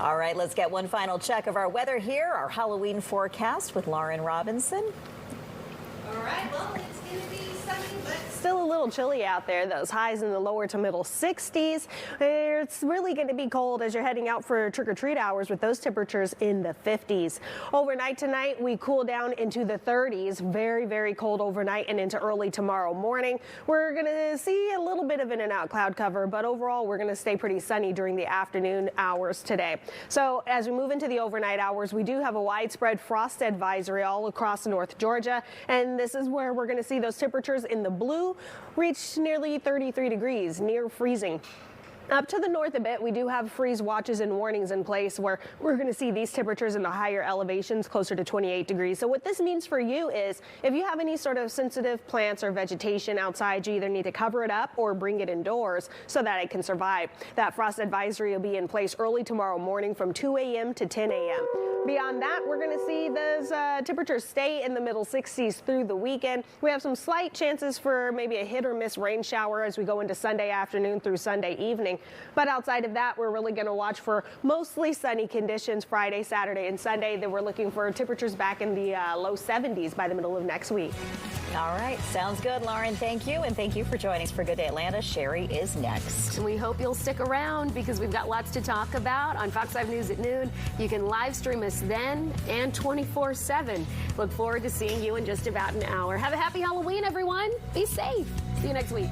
All right, let's get one final check of our weather here, our Halloween forecast with Lauren Robinson. All right, well, it's going to be sunny, but still a little chilly out there. Those highs in the lower to middle 60s. It's really going to be cold as you're heading out for trick-or-treat hours with those temperatures in the 50s. Overnight tonight, we cool down into the 30s. Very, very cold overnight and into early tomorrow morning. We're going to see a little bit of in and out cloud cover, but overall, we're going to stay pretty sunny during the afternoon hours today. So as we move into the overnight hours, we do have a widespread frost advisory all across North Georgia, and this is where we're going to see those temperatures in the blue reach nearly 33 degrees, near freezing. Up to the north a bit, we do have freeze watches and warnings in place where we're going to see these temperatures in the higher elevations closer to 28 degrees. So what this means for you is if you have any sort of sensitive plants or vegetation outside, you either need to cover it up or bring it indoors so that it can survive. That frost advisory will be in place early tomorrow morning from 2 a.m. to 10 a.m. Beyond that, we're going to see those temperatures stay in the middle 60s through the weekend. We have some slight chances for maybe a hit or miss rain shower as we go into Sunday afternoon through Sunday evening. But outside of that, we're really going to watch for mostly sunny conditions Friday, Saturday, and Sunday. Then we're looking for temperatures back in the low 70s by the middle of next week. All right. Sounds good, Lauren. Thank you. And thank you for joining us for Good Day Atlanta. Sherry is next. We hope you'll stick around because we've got lots to talk about on Fox 5 News at noon. You can live stream us then and 24/7. Look forward to seeing you in just about an hour. Have a happy Halloween, everyone. Be safe. See you next week.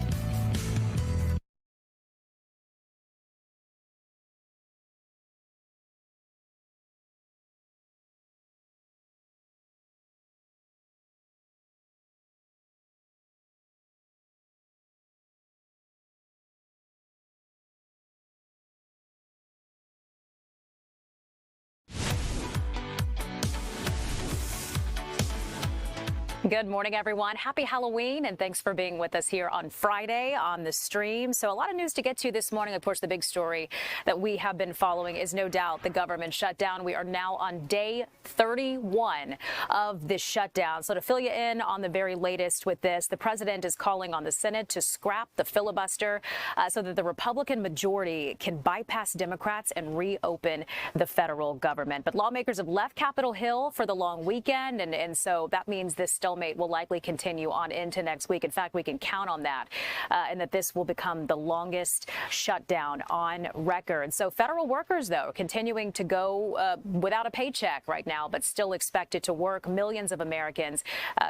Good morning, everyone. Happy Halloween, and thanks for being with us here on Friday on the stream. So a lot of news to get to this morning. Of course, the big story that we have been following is no doubt the government shutdown. We are now on day 31 of this shutdown. So to fill you in on the very latest with this, the president is calling on the Senate to scrap the filibuster so that the Republican majority can bypass Democrats and reopen the federal government. But lawmakers have left Capitol Hill for the long weekend, and so that means this stalemate will likely continue on into next week. In fact, we can count on that, and that this will become the longest shutdown on record. So federal workers, though, are continuing to go without a paycheck right now, but still expected to work. Millions of Americans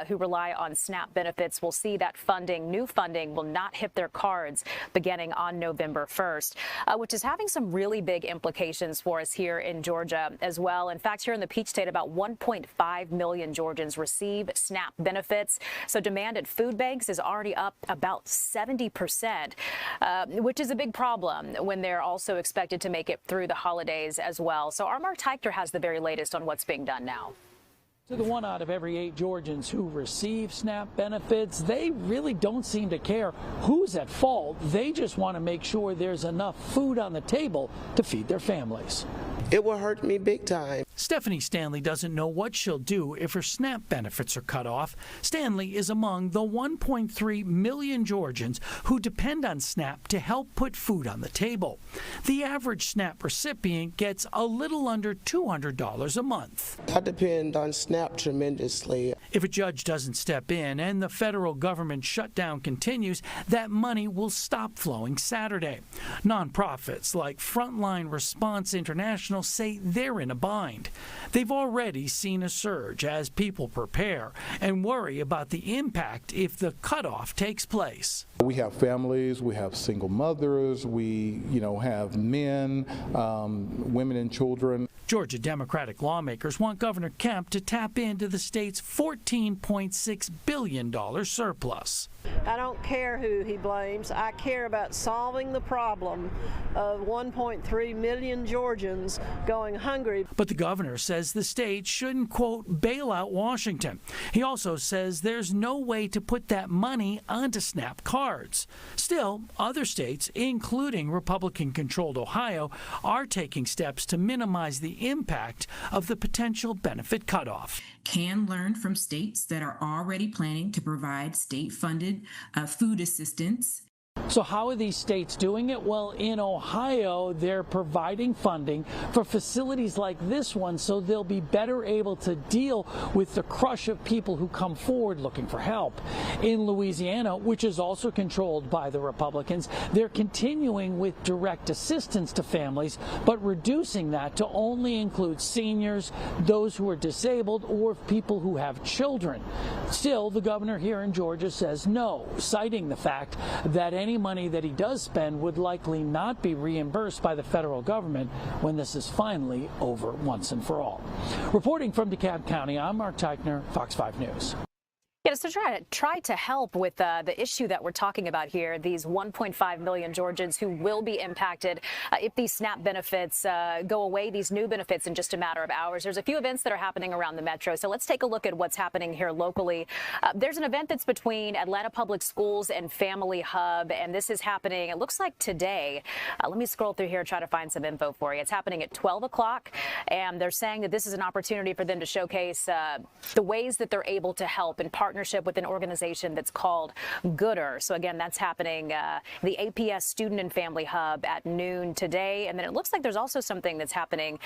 who rely on SNAP benefits will see that new funding will not hit their cards beginning on November 1st, which is having some really big implications for us here in Georgia as well. In fact, here in the Peach State, about 1.5 million Georgians receive SNAP benefits. So demand at food banks is already up about 70%, which is a big problem when they're also expected to make it through the holidays as well. So our Mark Teichter has the very latest on what's being done now. To the 1 out of every 8 Georgians who receive SNAP benefits, they really don't seem to care who's at fault. They just want to make sure there's enough food on the table to feed their families. It will hurt me big time. Stephanie Stanley doesn't know what she'll do if her SNAP benefits are cut off. Stanley is among the 1.3 million Georgians who depend on SNAP to help put food on the table. The average SNAP recipient gets a little under $200 a month. I depend on SNAP tremendously. If a judge doesn't step in and the federal government shutdown continues, that money will stop flowing Saturday. Nonprofits like Frontline Response International say they're in a bind. They've already seen a surge as people prepare and worry about the impact if the cutoff takes place. We have families, we have single mothers, we have men, women and children. Georgia Democratic lawmakers want Governor Kemp to tap into the state's $14.6 billion surplus. I don't care who he blames. I care about solving the problem of 1.3 million Georgians going hungry. But the governor says the state shouldn't, quote, bail out Washington. He also says there's no way to put that money onto SNAP cards. Still, other states, including Republican-controlled Ohio, are taking steps to minimize the impact of the potential benefit cutoff. Can learn from states that are already planning to provide state-funded food assistance So how are these states doing it? Well, in Ohio, they're providing funding for facilities like this one so they'll be better able to deal with the crush of people who come forward looking for help. In Louisiana, which is also controlled by the Republicans, they're continuing with direct assistance to families, but reducing that to only include seniors, those who are disabled, or people who have children. Still, the governor here in Georgia says no, citing the fact that any money that he does spend would likely not be reimbursed by the federal government when this is finally over once and for all. Reporting from DeKalb County, I'm Mark Teichner, Fox 5 News. Yeah, so try to help with the issue that we're talking about here, these 1.5 million Georgians who will be impacted if these SNAP benefits go away, these new benefits in just a matter of hours. There's a few events that are happening around the metro, so let's take a look at what's happening here locally. There's an event that's between Atlanta Public Schools and Family Hub, and this is happening, it looks like today. Let me scroll through here, try to find some info for you. It's happening at 12 o'clock, and they're saying that this is an opportunity for them to showcase the ways that they're able to help in partnership with an organization that's called Gooder. So again, that's happening the APS Student and Family Hub at noon today. And then it looks like there's also something that's happening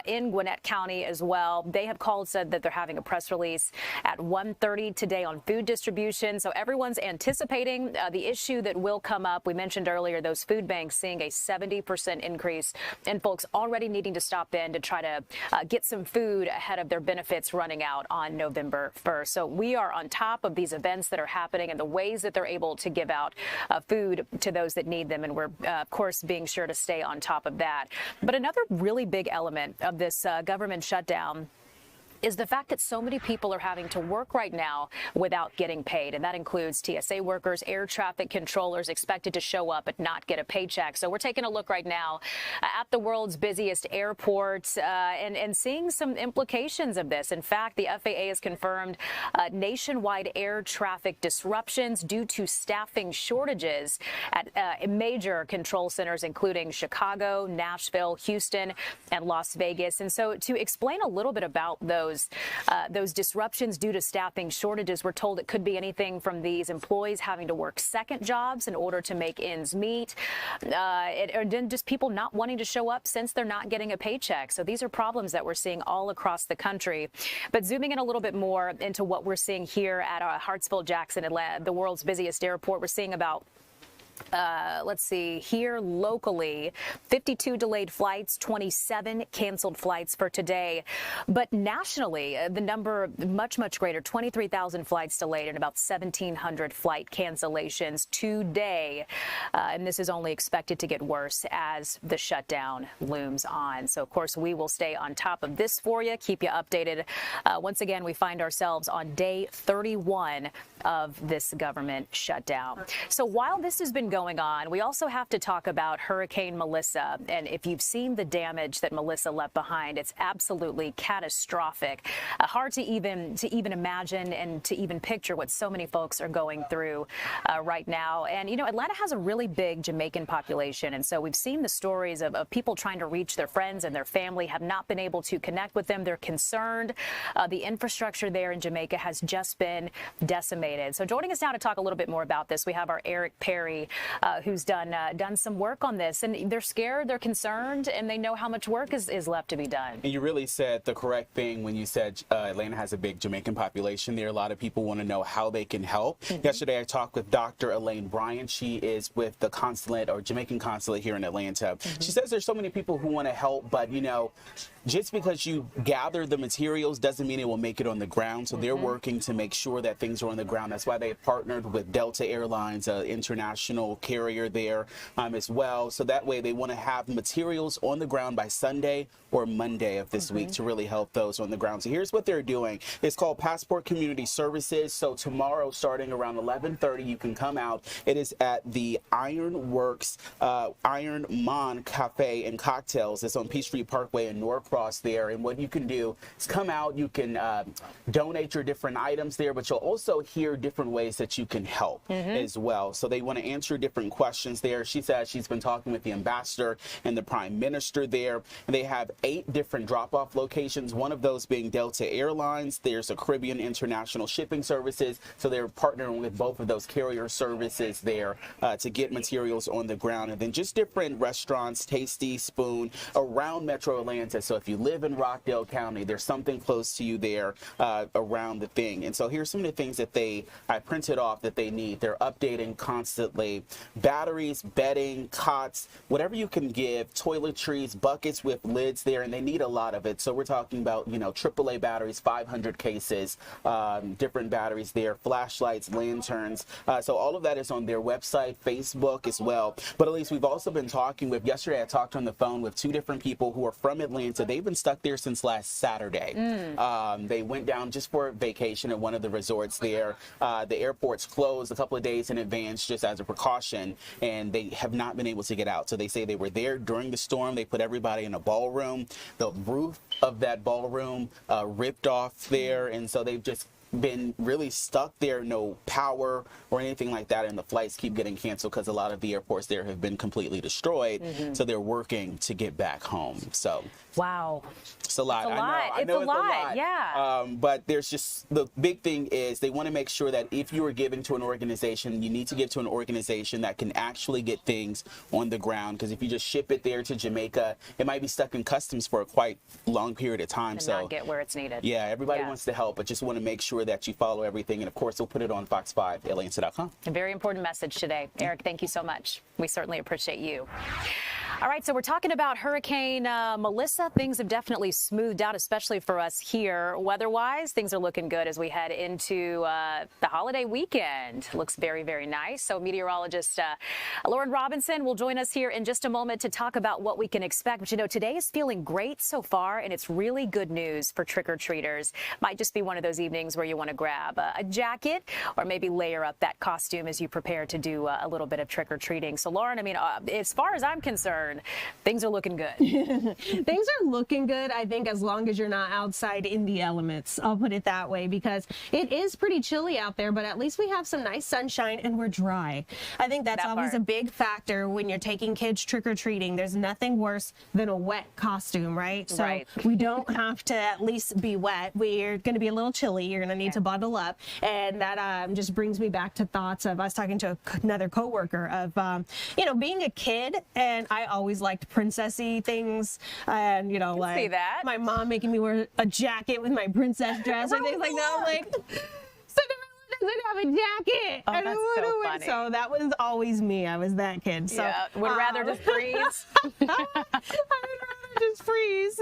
in Gwinnett County as well. They have said that they're having a press release at 1:30 today on food distribution. So everyone's anticipating the issue that will come up. We mentioned earlier those food banks seeing a 70% increase in folks already needing to stop in to try to get some food ahead of their benefits running out on November 1st. So we are on top of these events that are happening and the ways that they're able to give out food to those that need them. And we're, of course, being sure to stay on top of that. But another really big element of this government shutdown is the fact that so many people are having to work right now without getting paid. And that includes TSA workers, air traffic controllers expected to show up but not get a paycheck. So we're taking a look right now at the world's busiest airports and seeing some implications of this. In fact, the FAA has confirmed nationwide air traffic disruptions due to staffing shortages at major control centers, including Chicago, Nashville, Houston, and Las Vegas. And so to explain a little bit about those disruptions due to staffing shortages, we're told it could be anything from these employees having to work second jobs in order to make ends meet, or then just people not wanting to show up since they're not getting a paycheck. So these are problems that we're seeing all across the country. But zooming in a little bit more into what we're seeing here at Hartsfield-Jackson, Atlanta, the world's busiest airport, we're seeing about let's see, here locally, 52 delayed flights, 27 canceled flights for today. But nationally, the number much, much greater, 23,000 flights delayed and about 1,700 flight cancellations today. And this is only expected to get worse as the shutdown looms on. So, of course, we will stay on top of this for you, keep you updated. Once again, we find ourselves on day 31 of this government shutdown. So while this has been going on, we also have to talk about Hurricane Melissa. And if you've seen the damage that Melissa left behind, it's absolutely catastrophic. Hard to even imagine and to even picture what so many folks are going through right now. And, you know, Atlanta has a really big Jamaican population. And so we've seen the stories of people trying to reach their friends and their family, have not been able to connect with them. They're concerned. The infrastructure there in Jamaica has just been decimated. So joining us now to talk a little bit more about this, we have our Eric Perry, who's done some work on this. And they're scared, they're concerned, and they know how much work is left to be done. And you really said the correct thing when you said Atlanta has a big Jamaican population there. A lot of people want to know how they can help. Yesterday, I talked with Dr. Elaine Bryant. She is with the consulate or Jamaican consulate here in Atlanta. She says there's so many people who want to help, but, you know, just because you gather the materials doesn't mean it will make it on the ground. So they're working to make sure that things are on the ground. That's why they have partnered with Delta Airlines, an international carrier there as well. So that way they want to have materials on the ground by Sunday or Monday of this week to really help those on the ground. So here's what they're doing. It's called Passport Community Services. So tomorrow, starting around 11:30, you can come out. It is at the Ironworks Iron Mon Cafe and Cocktails. It's on Peachtree Parkway in Norcross there. And what you can do is come out. You can donate your different items there, but you'll also hear different ways that you can help as well. So they want to answer answer different questions there. She says she's been talking with the ambassador and the prime minister there. And they have 8 different drop-off locations, one of those being Delta Airlines. There's a Caribbean International Shipping Services, so they're partnering with both of those carrier services there to get materials on the ground. And then just different restaurants, Tasty, Spoon, around Metro Atlanta. So if you live in Rockdale County, there's something close to you there around the thing. And so here's some of the things that I printed off that they need. They're updating constantly. Batteries, bedding, cots, whatever you can give, toiletries, buckets with lids there, and they need a lot of it. So we're talking about, AAA batteries, 500 cases, different batteries there, flashlights, lanterns. So all of that is on their website, Facebook as well. But at least we've also been talking with, yesterday I talked on the phone with 2 different people who are from Atlanta. They've been stuck there since last Saturday. They went down just for vacation at one of the resorts there. The airport's closed a couple of days in advance just as a precaution, and they have not been able to get out. So they say they were there during the storm. They put everybody in a ballroom. The roof of that ballroom ripped off there, and so they've just been really stuck there, no power or anything like that, and the flights keep getting canceled because a lot of the airports there have been completely destroyed. So they're working to get back home. So wow, it's a lot. I know it's a lot. Yeah. But there's just, the big thing is they want to make sure that if you are giving to an organization, you need to give to an organization that can actually get things on the ground, because if you just ship it there to Jamaica, it might be stuck in customs for a quite long period of time. And so not get where it's needed. Yeah, everybody wants to help, but just want to make sure that you follow everything. And of course, we'll put it on fox5atlanta.com. A very important message today. Eric, thank you so much. We certainly appreciate you. All right, so we're talking about Hurricane Melissa. Things have definitely smoothed out, especially for us here. Weather-wise, things are looking good as we head into the holiday weekend. Looks very, very nice. So meteorologist Lauren Robinson will join us here in just a moment to talk about what we can expect. But today is feeling great so far, and it's really good news for trick-or-treaters. Might just be one of those evenings where you want to grab a jacket or maybe layer up that costume as you prepare to do a little bit of trick-or-treating. So Lauren, as far as I'm concerned, things are looking good. Things are looking good, I think, as long as you're not outside in the elements. I'll put it that way, because it is pretty chilly out there, but at least we have some nice sunshine and we're dry. I think that's always a big factor when you're taking kids trick-or-treating. There's nothing worse than a wet costume, right? So we don't have to at least be wet. We're going to be a little chilly. You're going to need to bundle up. And that just brings me back to thoughts of, I was talking to another coworker of, being a kid, and I always liked princessy things, and like my mom making me wear a jacket with my princess dress or things like that. I'm like, Cinderella doesn't have a jacket. Oh, that's so funny. So that was always me. I was that kid. So would rather just freeze. I would rather just freeze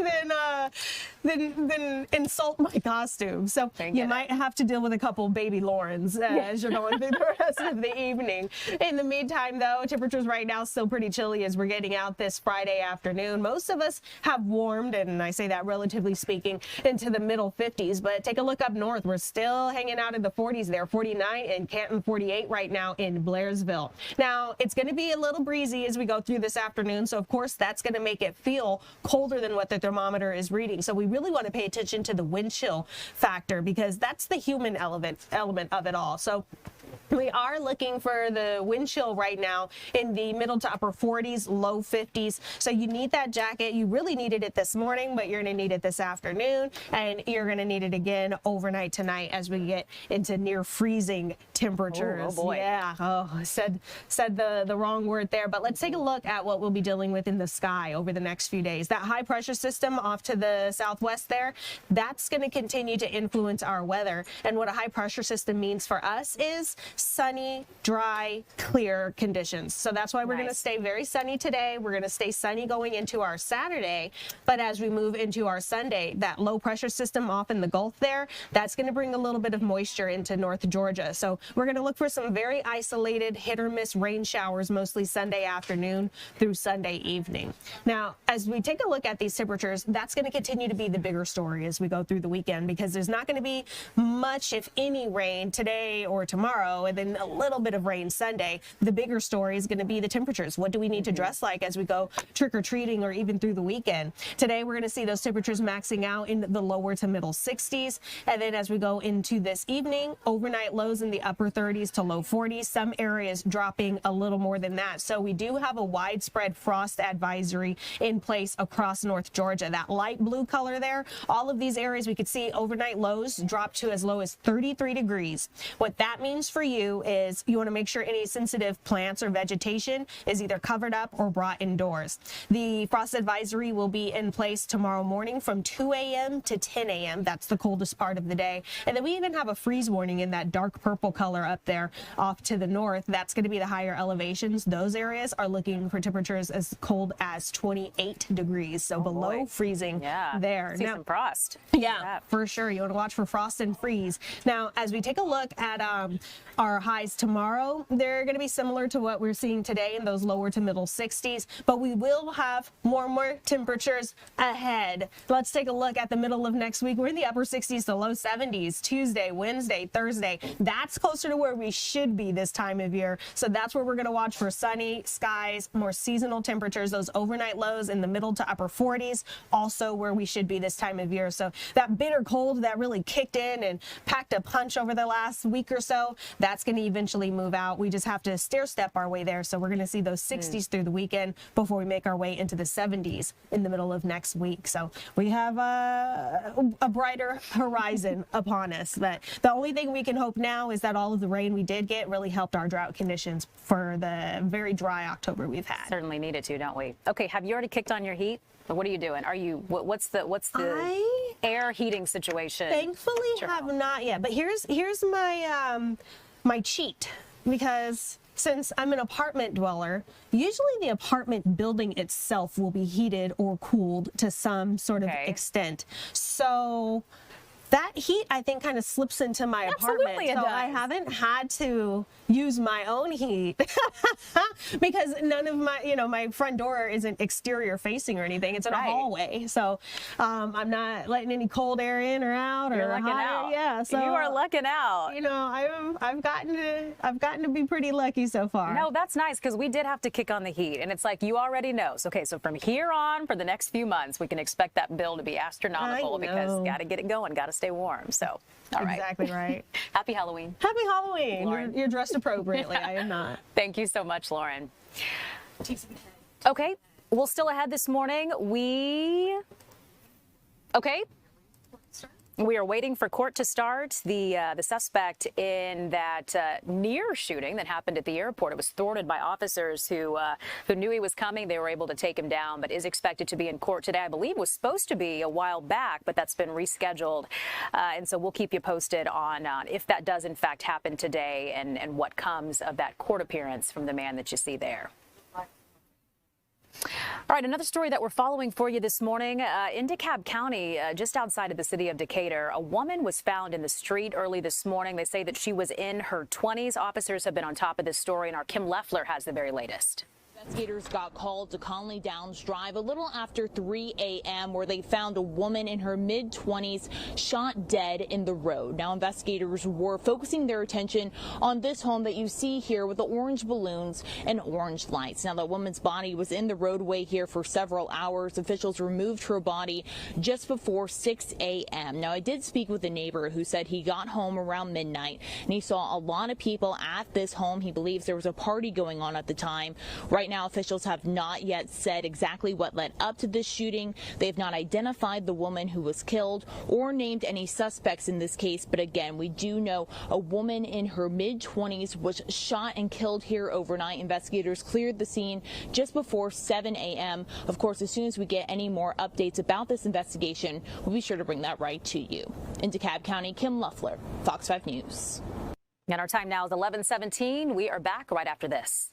than insult my costume. So you might have to deal with a couple baby Laurens as you're going through the rest of the evening. In the meantime, though, temperatures right now still pretty chilly as we're getting out this Friday afternoon. Most of us have warmed, and I say that relatively speaking, into the middle 50s. But take a look up north. We're still hanging out in the 40s there, 49 in Canton, 48 right now in Blairsville. Now, it's going to be a little breezy as we go through this afternoon. So, of course, that's going to make it feel colder than what the thermometer is reading. So we really want to pay attention to the wind chill factor, because that's the human element of it all. So we are looking for the wind chill right now in the middle to upper 40s, low 50s. So you need that jacket. You really needed it this morning, but you're going to need it this afternoon, and you're going to need it again overnight tonight as we get into near freezing temperatures. Oh boy. Yeah. Oh, I said the wrong word there, but let's take a look at what we'll be dealing with in the sky over the next few days. That high pressure system off to the southwest there, that's going to continue to influence our weather. And what a high pressure system means for us is sunny, dry, clear conditions. So that's why we're going to stay very sunny today. We're going to stay sunny going into our Saturday. But as we move into our Sunday, that low pressure system off in the Gulf there, that's going to bring a little bit of moisture into North Georgia. So we're going to look for some very isolated hit or miss rain showers, mostly Sunday afternoon through Sunday evening. Now, as we take a look at these temperatures, that's going to continue to be the bigger story as we go through the weekend, because there's not going to be much, if any, rain today or tomorrow. tomorrow, and then a little bit of rain Sunday. The bigger story is going to be the temperatures. What do we need to dress like as we go trick-or-treating or even through the weekend? Today, we're going to see those temperatures maxing out in the lower to middle 60s. And then as we go into this evening, overnight lows in the upper 30s to low 40s. Some areas dropping a little more than that. So we do have a widespread frost advisory in place across North Georgia. That light blue color there, all of these areas we could see overnight lows drop to as low as 33 degrees. What that means for you is you want to make sure any sensitive plants or vegetation is either covered up or brought indoors. The frost advisory will be in place tomorrow morning from 2 a.m. to 10 a.m. That's the coldest part of the day. And then we even have a freeze warning in that dark purple color up there off to the north. That's going to be the higher elevations. Those areas are looking for temperatures as cold as 28 degrees. So below freezing there. See some frost. Yeah, for sure. You want to watch for frost and freeze. Now, as we take a look at our highs tomorrow, they're going to be similar to what we're seeing today in those lower to middle 60s, but we will have warmer temperatures ahead. Let's take a look at the middle of next week. We're in the upper 60s to low 70s Tuesday, Wednesday, Thursday. That's closer to where we should be this time of year. So that's where we're going to watch for sunny skies, more seasonal temperatures, those overnight lows in the middle to upper 40s, also where we should be this time of year. So that bitter cold that really kicked in and packed a punch over the last week or so, that's going to eventually move out. We just have to stair step our way there. So we're going to see those 60s through the weekend before we make our way into the 70s in the middle of next week. So we have a brighter horizon upon us. But the only thing we can hope now is that all of the rain we did get really helped our drought conditions for the very dry October we've had. Certainly needed to, don't we? Okay, have you already kicked on your heat? What are you doing? Are you what's the air heating situation? Thankfully have not yet. But here's my my cheat, because since I'm an apartment dweller, usually the apartment building itself will be heated or cooled to some sort of extent. So that heat, I think, kind of slips into my apartment. So I haven't had to use my own heat because none of my, my front door isn't exterior facing or anything. It's in a hallway. So I'm not letting any cold air in or out. You're lucking out. Yeah. So you are lucking out. I've gotten to be pretty lucky so far. No, that's nice, because we did have to kick on the heat, and it's like you already know. So, okay, so from here on, for the next few months, we can expect that bill to be astronomical because got to get it going, got to stay warm. So, all right. Exactly right. Happy Halloween. Happy Halloween. You're dressed appropriately. I am not. Thank you so much, Lauren. Okay, well, still ahead this morning. We are waiting for court to start. The suspect in that near shooting that happened at the airport, it was thwarted by officers who knew he was coming. They were able to take him down, but is expected to be in court today. I believe was supposed to be a while back, but that's been rescheduled. And so we'll keep you posted on if that does in fact happen today and what comes of that court appearance from the man that you see there. All right, another story that we're following for you this morning. In DeKalb County, just outside of the city of Decatur, a woman was found in the street early this morning. They say that she was in her 20s. Officers have been on top of this story, and our Kim Leffler has the very latest. Investigators got called to Conley Downs Drive a little after 3 a.m. where they found a woman in her mid-20s shot dead in the road. Now, investigators were focusing their attention on this home that you see here with the orange balloons and orange lights. Now, the woman's body was in the roadway here for several hours. Officials removed her body just before 6 a.m. Now, I did speak with a neighbor who said he got home around midnight and he saw a lot of people at this home. He believes there was a party going on at the time. Right now, officials have not yet said exactly what led up to this shooting. They have not identified the woman who was killed or named any suspects in this case. But again, we do know a woman in her mid-20s was shot and killed here overnight. Investigators cleared the scene just before 7 a.m. Of course, as soon as we get any more updates about this investigation, we'll be sure to bring that right to you. In DeKalb County, Kim Leffler, Fox 5 News. And our time now is 11:17. We are back right after this.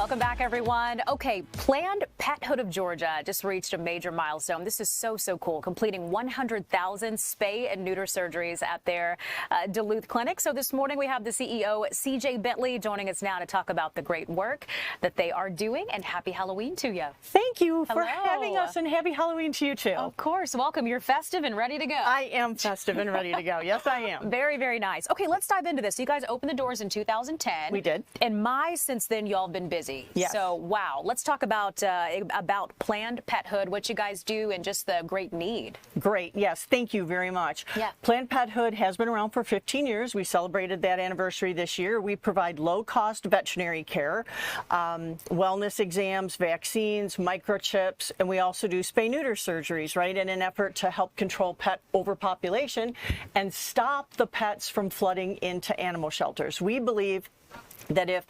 Welcome back, everyone. Okay, Planned Parenthood of Georgia just reached a major milestone. This is so cool, completing 100,000 spay and neuter surgeries at their Duluth clinic. So this morning we have the CEO, CJ Bentley, joining us now to talk about the great work that they are doing. And happy Halloween to you. Thank you for Hello. having us, and happy Halloween to you too. Of course. Welcome. You're festive and ready to go. I am festive and ready to go. Yes, I am. Very nice. Okay, let's dive into this. You guys opened the doors in 2010. We did. And since then, y'all have been busy. Yes. So, wow. Let's talk about Planned Parenthood, what you guys do, and just the great need. Great. Yes. Thank you very much. Yeah. Planned Parenthood has been around for 15 years. We celebrated that anniversary this year. We provide low-cost veterinary care, wellness exams, vaccines, microchips, and we also do spay-neuter surgeries, right, in an effort to help control pet overpopulation and stop the pets from flooding into animal shelters. We believe that if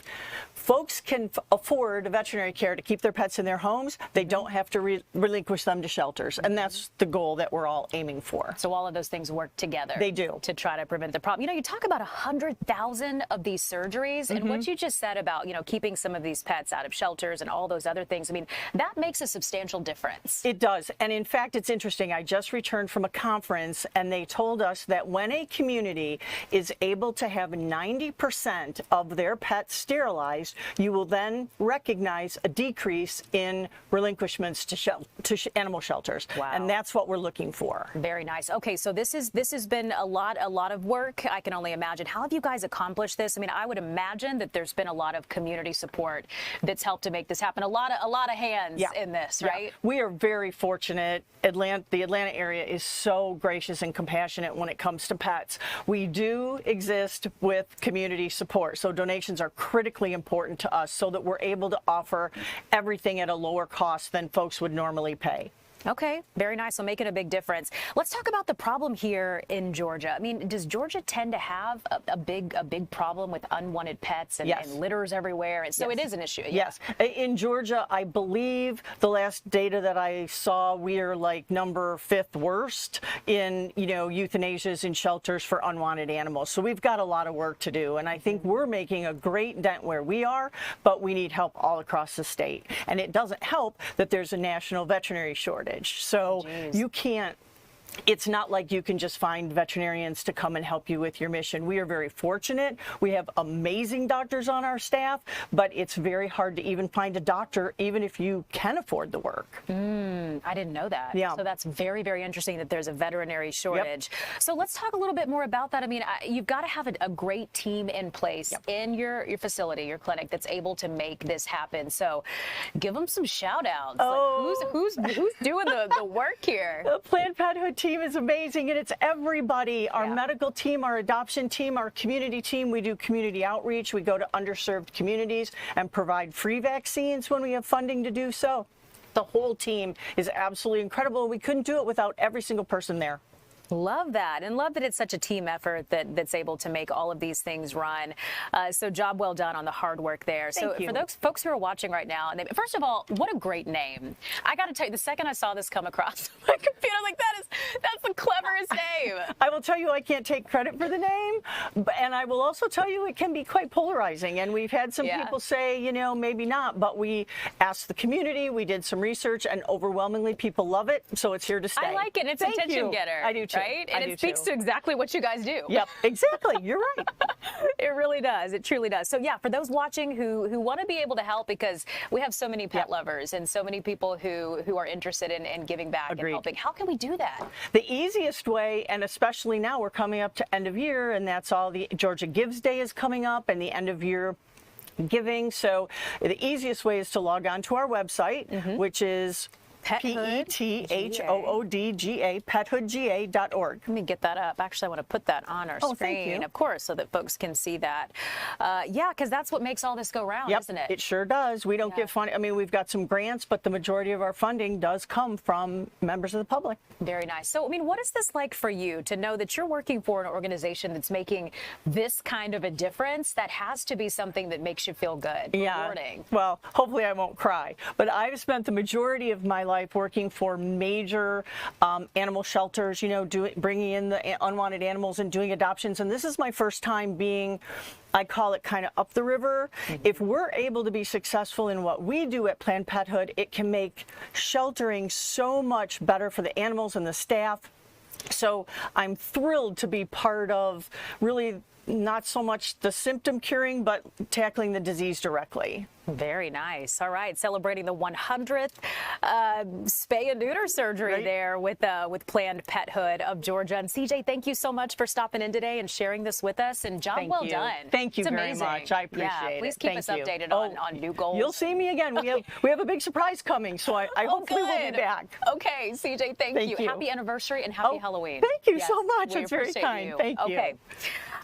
folks can afford veterinary care to keep their pets in their homes, they don't have to relinquish them to shelters. And that's the goal that we're all aiming for. So all of those things work together. They do. To try to prevent the problem. You know, you talk about 100,000 of these surgeries, and what you just said about, keeping some of these pets out of shelters and all those other things, I mean, that makes a substantial difference. It does. And in fact, it's interesting. I just returned from a conference, and they told us that when a community is able to have 90% of their pets sterilized, you will then recognize a decrease in relinquishments to animal shelters. Wow. And that's what we're looking for. Very nice. Okay, so this has been a lot of work. I can only imagine. How have you guys accomplished this? I mean, I would imagine that there's been a lot of community support that's helped to make this happen. A lot of hands in this, right? Yeah. We are very fortunate. The Atlanta area is so gracious and compassionate when it comes to pets. We do exist with community support, so donations are critically important to us so that we're able to offer everything at a lower cost than folks would normally pay. Okay, very nice. So making a big difference. Let's talk about the problem here in Georgia. I mean, does Georgia tend to have a big problem with unwanted pets and litters everywhere? And so it is an issue. Yes. In Georgia, I believe the last data that I saw, we are like number 5th worst in, euthanasias in shelters for unwanted animals. So we've got a lot of work to do. And I think we're making a great dent where we are, but we need help all across the state. And it doesn't help that there's a national veterinary shortage. So you can't, it's not like you can just find veterinarians to come and help you with your mission. We are very fortunate. We have amazing doctors on our staff, but it's very hard to even find a doctor, even if you can afford the work. I didn't know that. Yeah. So that's very interesting that there's a veterinary shortage. So let's talk a little bit more about that. I mean, you've got to have a great team in place in your facility, your clinic, that's able to make this happen. So give them some shout outs. Oh. Like who's doing the work here? The Planned Parenthood team is amazing, and it's everybody. Our medical team, our adoption team, our community team. We do community outreach. We go to underserved communities and provide free vaccines when we have funding to do so. The whole team is absolutely incredible. We couldn't do it without every single person there. Love that, and love that it's such a team effort that's able to make all of these things run. So job well done on the hard work there. Thank you. For those folks who are watching right now, and first of all, what a great name. I got to tell you, the second I saw this come across my computer, like that's the cleverest name. I will tell you, I can't take credit for the name, and I will also tell you it can be quite polarizing. And we've had some people say, maybe not, but we asked the community, we did some research, and overwhelmingly people love it, so it's here to stay. I like it. It's attention getter. I do too. Right? And it speaks to exactly what you guys do. Yep, exactly. You're right. It really does. It truly does. So yeah, for those watching who want to be able to help, because we have so many pet lovers and so many people who are interested in giving back and helping. How can we do that? The easiest way, and especially now we're coming up to end of year, and that's all the Georgia Gives Day is coming up, and the end of year giving. So the easiest way is to log on to our website, which is PETHOODGA, pethoodga.org. Let me get that up. Actually, I want to put that on our screen, of course, so that folks can see that. Yeah, because that's what makes all this go round, isn't it? It sure does. We don't get funding. I mean, we've got some grants, but the majority of our funding does come from members of the public. Very nice. So, I mean, what is this like for you to know that you're working for an organization that's making this kind of a difference? That has to be something that makes you feel good, rewarding. Well, hopefully I won't cry, but I've spent the majority of my life life working for major animal shelters, you know, bringing in the unwanted animals and doing adoptions. And this is my first time being, I call it kind of up the river. If we're able to be successful in what we do at Planned Parenthood, it can make sheltering so much better for the animals and the staff. So I'm thrilled to be part of really not so much the symptom curing, but tackling the disease directly. Very nice. All right, celebrating the 100th spay and neuter surgery there with Planned Parenthood of Georgia. And CJ, thank you so much for stopping in today and sharing this with us. And job well done. Thank you it's very amazing. much. I appreciate it. Please keep us updated on new goals. You'll see me again. We have a big surprise coming, so I hopefully will be back. Okay, CJ, thank you. Happy anniversary and happy Halloween. Thank you so much. We It's very kind. You. Thank you. Okay.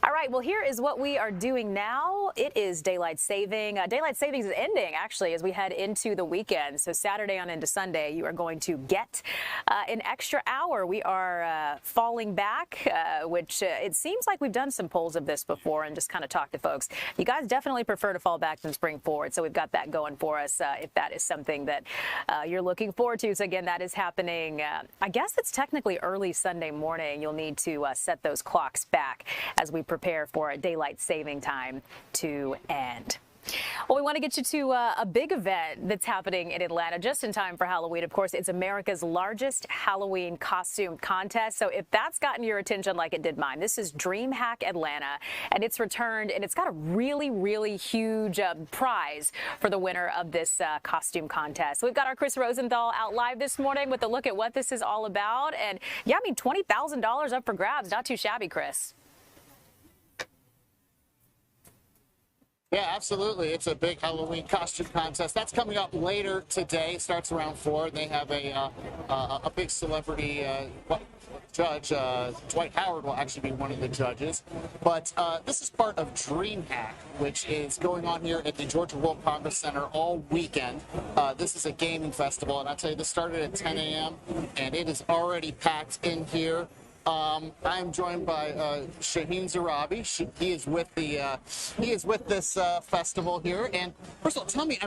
All right, well, here is what we are doing now. It is daylight saving. Daylight savings is ending, actually, as we head into the weekend. So Saturday on into Sunday, you are going to get an extra hour. We are falling back, which it seems like we've done some polls of this before and just kind of talked to folks. You guys definitely prefer to fall back than spring forward. So we've got that going for us if that is something that you're looking forward to. So again, that is happening. I guess it's technically early Sunday morning. You'll need to set those clocks back as we prepare for a daylight saving time to end. Well, we want to get you to a big event that's happening in Atlanta just in time for Halloween. Of course, it's America's largest Halloween costume contest. So if that's gotten your attention like it did mine, this is DreamHack Atlanta, and it's returned, and it's got a really, really huge prize for the winner of this costume contest. So we've got our Chris Rosenthal out live this morning with a look at what this is all about. And yeah, I mean, $20,000 up for grabs. Not too shabby, Chris. Yeah, absolutely. It's a big Halloween costume contest. That's coming up later today. It starts around 4. They have a big celebrity judge. Dwight Howard will actually be one of the judges. But this is part of DreamHack, which is going on here at the Georgia World Congress Center all weekend. This is a gaming festival, and I'll tell you, this started at 10 a.m., and it is already packed in here. I'm joined by Shaheen Zarabi. He is with this festival here. And first of all, tell me,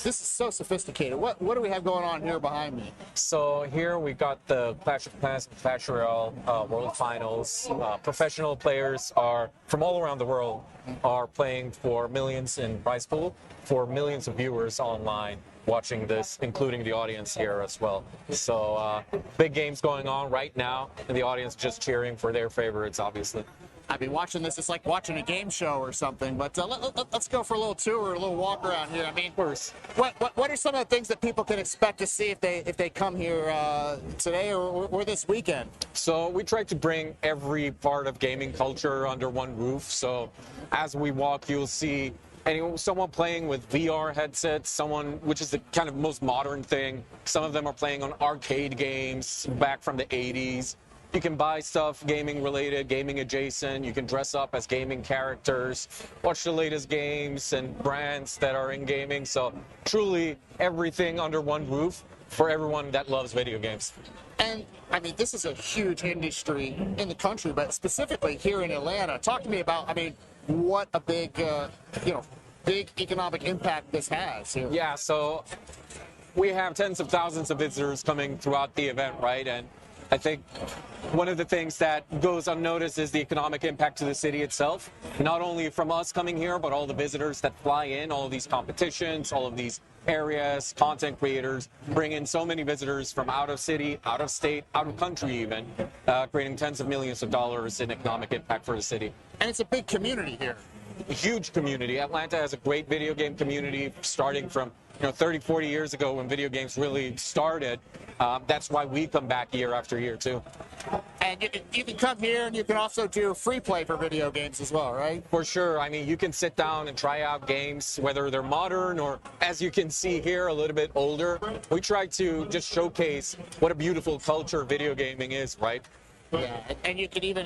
this is so sophisticated. What do we have going on here behind me? So here we got the Clash of Clans and Clash Royale World Finals. Professional players are from all around the world are playing for millions in prize pool for millions of viewers online watching this, including the audience here as well. So big games going on right now, and the audience just cheering for their favorites, obviously. I mean, watching this, it's like watching a game show or something. But let's go for a little tour, a little walk around here. I mean, of course. What are some of the things that people can expect to see if they come here today or this weekend? So we try to bring every part of gaming culture under one roof. So as we walk, you'll see someone playing with VR headsets, which is the kind of most modern thing. Some of them are playing on arcade games back from the 80s. You can buy stuff gaming related, gaming adjacent. You can dress up as gaming characters, watch the latest games and brands that are in gaming. So truly everything under one roof for everyone that loves video games. And I mean, this is a huge industry in the country, but specifically here in Atlanta. Talk to me about, what a big, big economic impact this has here. Yeah, so we have tens of thousands of visitors coming throughout the event, right? And I think one of the things that goes unnoticed is the economic impact to the city itself, not only from us coming here, but all the visitors that fly in, all of these competitions, all of these areas, content creators bring in so many visitors from out of city, out of state, out of country even, creating tens of millions of dollars in economic impact for the city. And it's a big community here. A huge community. Atlanta has a great video game community starting from 30, 40 years ago when video games really started. That's why we come back year after year, too. And you can come here and you can also do free play for video games as well, right? For sure. I mean, you can sit down and try out games, whether they're modern or, as you can see here, a little bit older. We try to just showcase what a beautiful culture video gaming is, right? Yeah, and you can even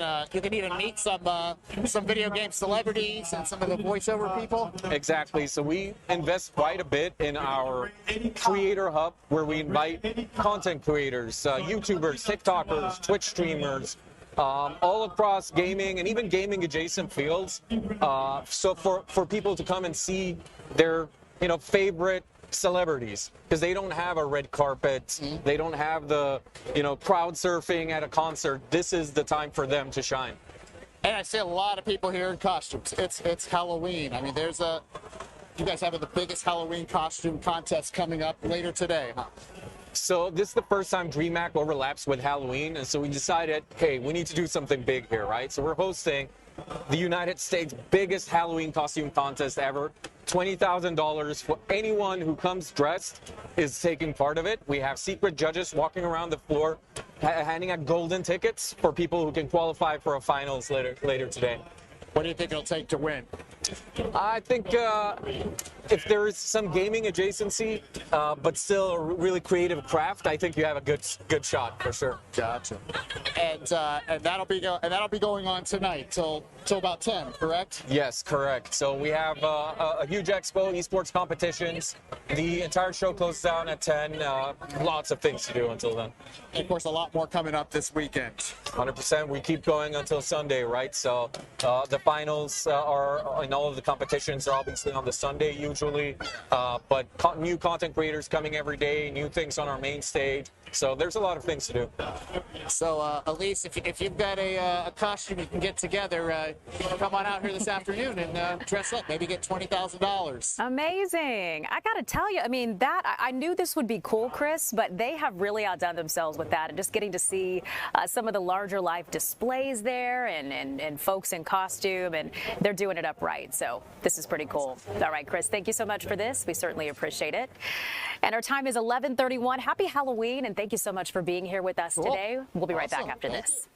meet some video game celebrities and some of the voiceover people. Exactly. So we invest quite a bit in our creator hub, where we invite content creators, YouTubers, TikTokers, Twitch streamers, all across gaming and even gaming adjacent fields. So for people to come and see their favorite celebrities because they don't have a red carpet. They don't have the, crowd surfing at a concert. This is the time for them to shine. And I see a lot of people here in costumes. It's Halloween. I mean, you guys have the biggest Halloween costume contest coming up later today, huh? So this is the first time DreamHack overlaps with Halloween, and so we decided, hey, we need to do something big here, right? So we're hosting the United States' biggest Halloween costume contest ever. $20,000 for anyone who comes dressed is taking part of it. We have secret judges walking around the floor, handing out golden tickets for people who can qualify for a finals later today. What do you think it'll take to win? I think if there is some gaming adjacency, but still a really creative craft, I think you have a good shot for sure. Gotcha. And that'll be going on tonight till about 10, correct? Yes, correct. So we have a huge expo, esports competitions. The entire show closes down at 10. Lots of things to do until then. And of course, a lot more coming up this weekend. 100%. We keep going until Sunday, right? So the finals are in all of the competitions are obviously on the Sunday usually, but new content creators coming every day, new things on our main stage. So there's a lot of things to do. So Elise, if you've got a costume you can get together, you can come on out here this afternoon and dress up, maybe get $20,000. Amazing. I got to tell you, I mean, I knew this would be cool, Chris, but they have really outdone themselves with that. And just getting to see some of the larger life displays there and folks in costume, and they're doing it up right. So this is pretty cool. All right, Chris, thank you so much for this. We certainly appreciate it. And our time is 11:31. Happy Halloween, and thank you so much for being here with us today. We'll be right back after this.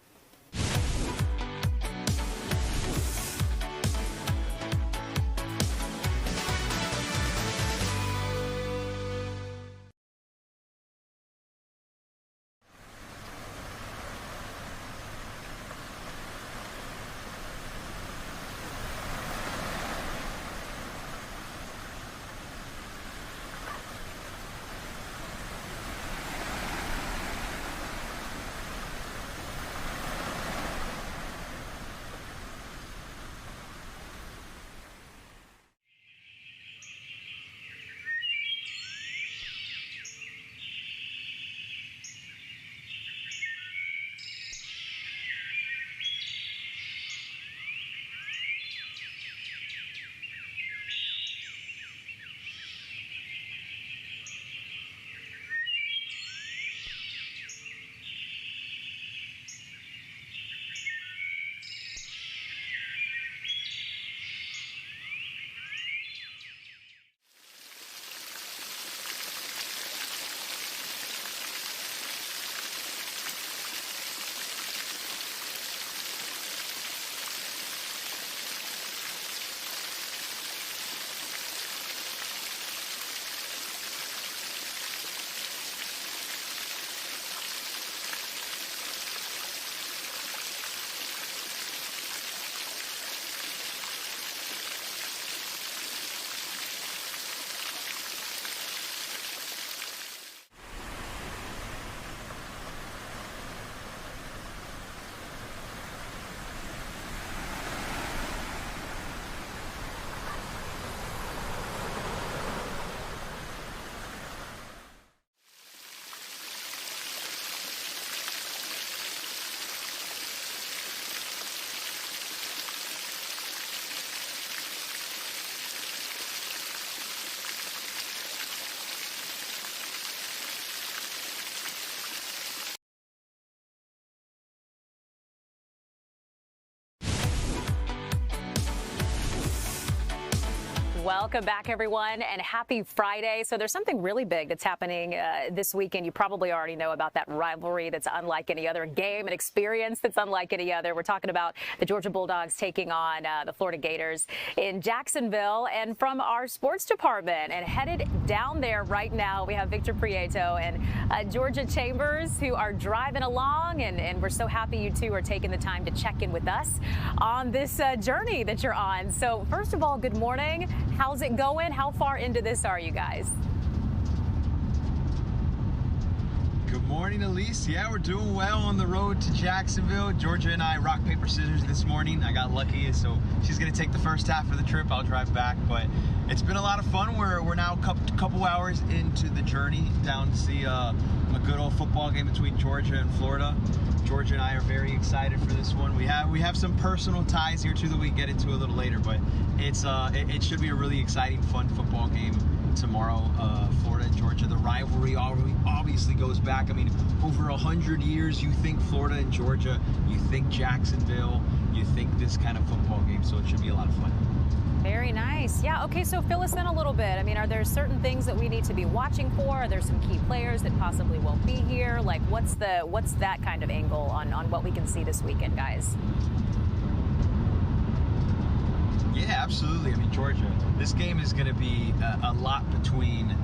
Welcome back, everyone, and happy Friday. So there's something really big that's happening this weekend. You probably already know about that rivalry that's unlike any other game, an experience that's unlike any other. We're talking about the Georgia Bulldogs taking on the Florida Gators in Jacksonville. And from our sports department and headed down there right now, we have Victor Prieto and Georgia Chambers, who are driving along. And we're so happy you two are taking the time to check in with us on this journey that you're on. So first of all, good morning. How's it going? How far into this are you guys? Good morning, Elise. Yeah, we're doing well on the road to Jacksonville. Georgia and I rock, paper, scissors this morning. I got lucky, so she's going to take the first half of the trip. I'll drive back, but it's been a lot of fun. We're now a couple hours into the journey down to see a good old football game between Georgia and Florida. Georgia and I are very excited for this one. We have some personal ties here too that we can get into a little later, but it should be a really exciting, fun football game tomorrow. Florida and Georgia, the rivalry obviously goes back. I mean, over 100 years. You think Florida and Georgia, you think Jacksonville, you think this kind of football game, so it should be a lot of fun. Very nice. Yeah, okay, so fill us in a little bit. I mean, are there certain things that we need to be watching for? Are there some key players that possibly won't be here? Like, what's that kind of angle on what we can see this weekend, guys? Yeah, absolutely. I mean, Georgia, this game is going to be a lot between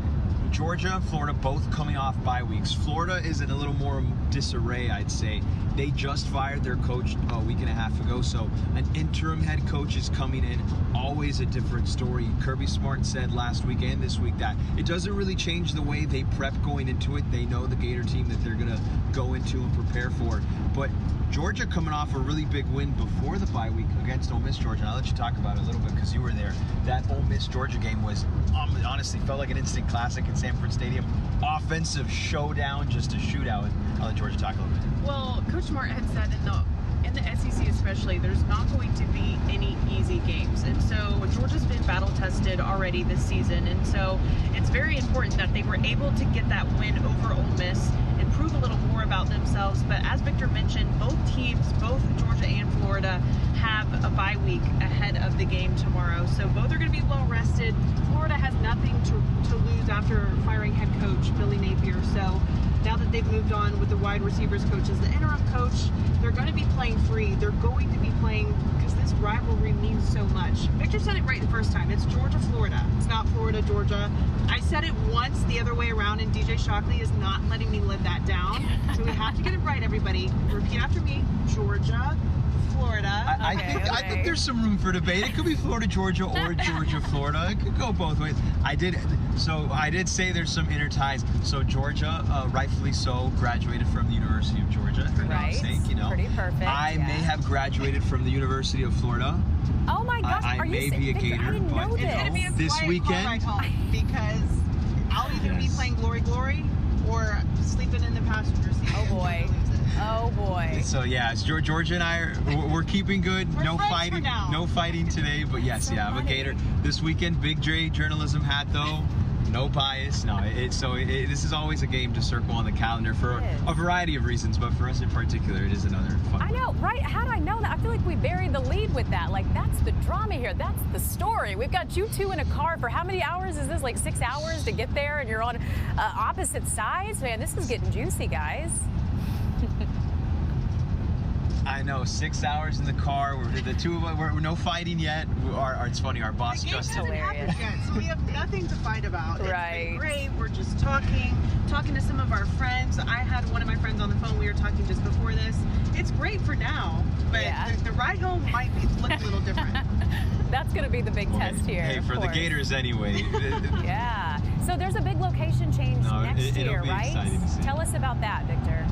Georgia and Florida, both coming off bye weeks. Florida is in a little more disarray, I'd say. They just fired their coach a week and a half ago, so an interim head coach is coming in. Always a different story. Kirby Smart said last week and this week that it doesn't really change the way they prep going into it. They know the Gator team that they're going to go into and prepare for. But Georgia coming off a really big win before the bye week against Ole Miss, Georgia. And I'll let you talk about it a little bit because you were there. That Ole Miss Georgia game was honestly felt like an instant classic in Sanford Stadium. Offensive showdown, just a shootout. I'll let Georgia talk a little bit. Well, Coach Smart had said in the SEC especially, there's not going to be any easy games. And so Georgia's been battle tested already this season. And so it's very important that they were able to get that win over Ole Miss and prove a little more about themselves. But as Victor mentioned, both teams, both Georgia and Florida, have a bye week ahead of the game tomorrow. So both are going to be well rested. Florida has nothing to lose after firing head coach Billy Napier. So now that they've moved on with the wide receivers coach as the interim coach, they're going to be playing free. They're going to be playing because this rivalry means so much. Victor said it right the first time. It's Georgia-Florida. It's not Florida-Georgia. I said it once the other way around, and DJ Shockley is not letting me live that down. So we have to get it right, everybody. Repeat after me. Georgia, Florida. I think there's some room for debate. It could be Florida, Georgia, or Georgia, Florida. It could go both ways. I did say there's some inner ties. So Georgia, rightfully so, graduated from the University of Georgia. For God's sake, you know. Pretty perfect. I may have graduated from the University of Florida. Oh my gosh, I may be a Gator, I didn't know this. It's going to be a this weekend. Ride home because I'll either be playing Glory Glory or sleeping in the passenger seat. Oh boy. Oh boy. So yeah, Georgia and I we're keeping good. No fighting today. But yes, I'm a Gator this weekend. Big J journalism hat though. No bias. No, this is always a game to circle on the calendar for a variety of reasons, but for us in particular, it is another fun. I know, right? How'd I know that? I feel like we buried the lead with that. Like, that's the drama here. That's the story. We've got you two in a car for how many hours is this? Like 6 hours to get there, and you're on opposite sides? Man, this is getting juicy, guys. I know, 6 hours in the car. The two of us, we're no fighting yet. It's funny, our boss just hilarious. Yet, so we have nothing to fight about. Right. It's been great. We're just talking to some of our friends. I had one of my friends on the phone. We were talking just before this. It's great for now, but the ride home might look a little different. That's going to be the big test here. Hey, for the Gators anyway. Yeah. So there's a big location change next year, right? Exciting to see. Tell us about that, Victor.